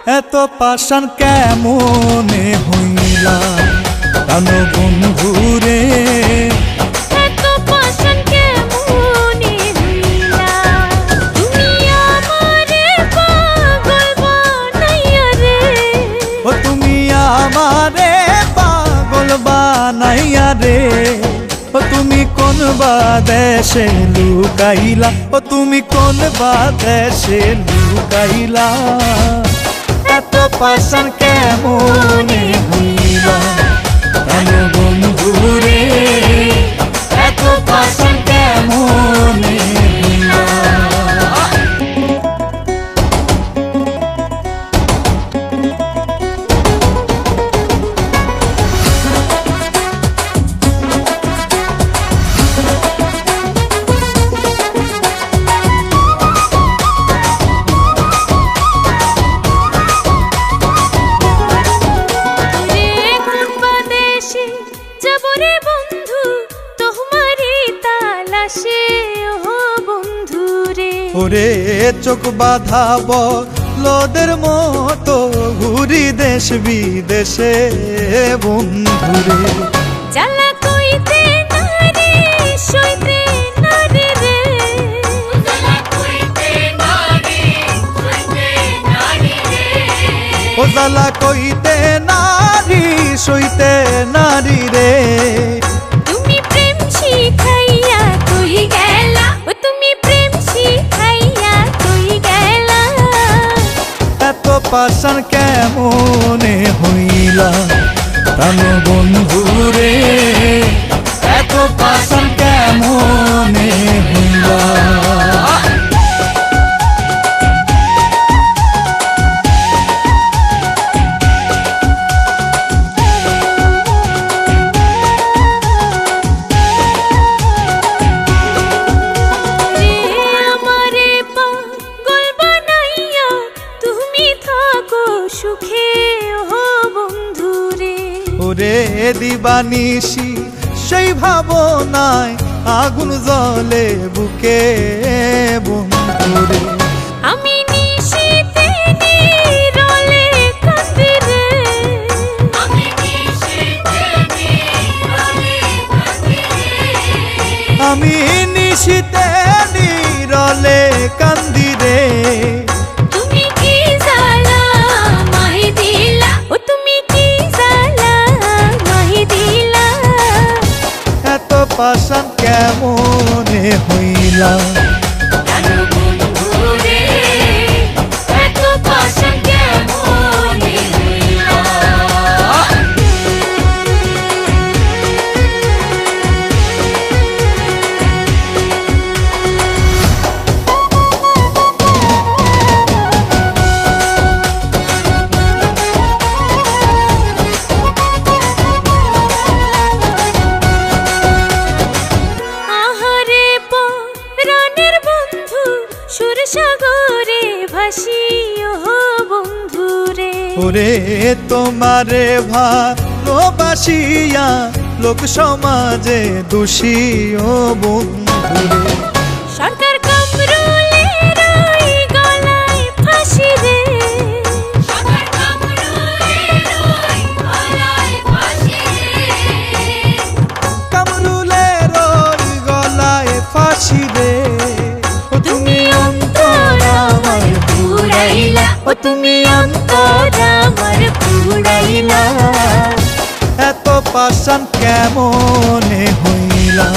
এত পাষাণ কেমনে হইলা প্রাণ বন্ধুরে। এত পাষাণ কেমনে হইলা, তুমি আমারে পাগল বানাইয়া রে। ও তুমি আমারে পাগল বানাইয়া রে। ও তুমি কোন বাদেশে লুকাইলা, ও তুমি কোন বাদেশে লুকাইলা। এত পাষাণ কেমনে হইলা প্রাণ বন্ধুরে। এত পাষাণ কেমনে হইলা। ওরে চোখ বাঁধাব লোদের মতো ঘুরি দেশ বিদেশে বন্ধুরে। জ্বালা কইতে নারে সইতে নারে রে। জ্বালা কইতে নারে সইতে নারে রে। ও জ্বালা কইতে নারী সইতে নারী রে। তুমি প্রেম শিখাইয়া তুই গেলা, ও তুমি প্রেম শিখাইয়া তুই গেলা। এত পাষাণ কেমনে হইলা প্রাণ বন্ধুরে। এত পাষাণ কেমনে হইলা। ওরে দিবানিশি সেই ভাবনায় আগুন জ্বলে বুকে বন্ধুরে। আমি নিশিতে নীরলে কাঁদি রে। আমি নিশিতে নীরলে কাঁদি রে। আমি নিশিতে নীরলে কান্দি রে। তুমি কি জ্বালা মাহি দিলা, ও তুমি কি জ্বালা মাহি দিলা। এত পাষাণ কেমনে হইলা প্রাণ বন্ধুরে। এত পাষাণ কেমনে হইলা। সুরসাগরে ভাসি ও বন্ধুরে। ওরে তোমারে ভালোবাসিয়া লোক সমাজে দোষী ও বন্ধুরে। সরকার কামরুলের ওই গলায় ফাঁসি রে। সরকার কামরুলের ওই গলায় ফাঁসি রে। কামরুলের ওই গলায় ফাঁসি রে। তুমি অন্তর আমার পুরাইলা, ও তুমি অন্তর আমার পুরাইলা। এত পাষাণ কেমনে হইলা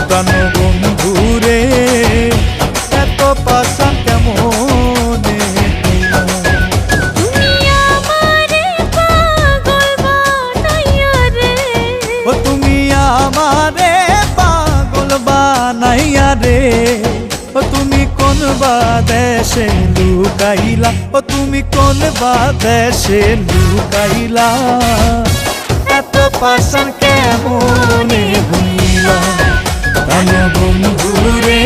প্রাণ বন্ধুরে। এত পাষাণ কেমনে হইলা। তুমি আমারে পাগল বানাইয়া রে। ও তুমি আমারে পাগল বানাইয়া রে। ও তুমি কোন বাদেশে লুকাইলা, ও তুমি কোন বাদেশে লুকাইলা। এত পাষাণ কেমনে হইলা প্রাণ বন্ধুরে।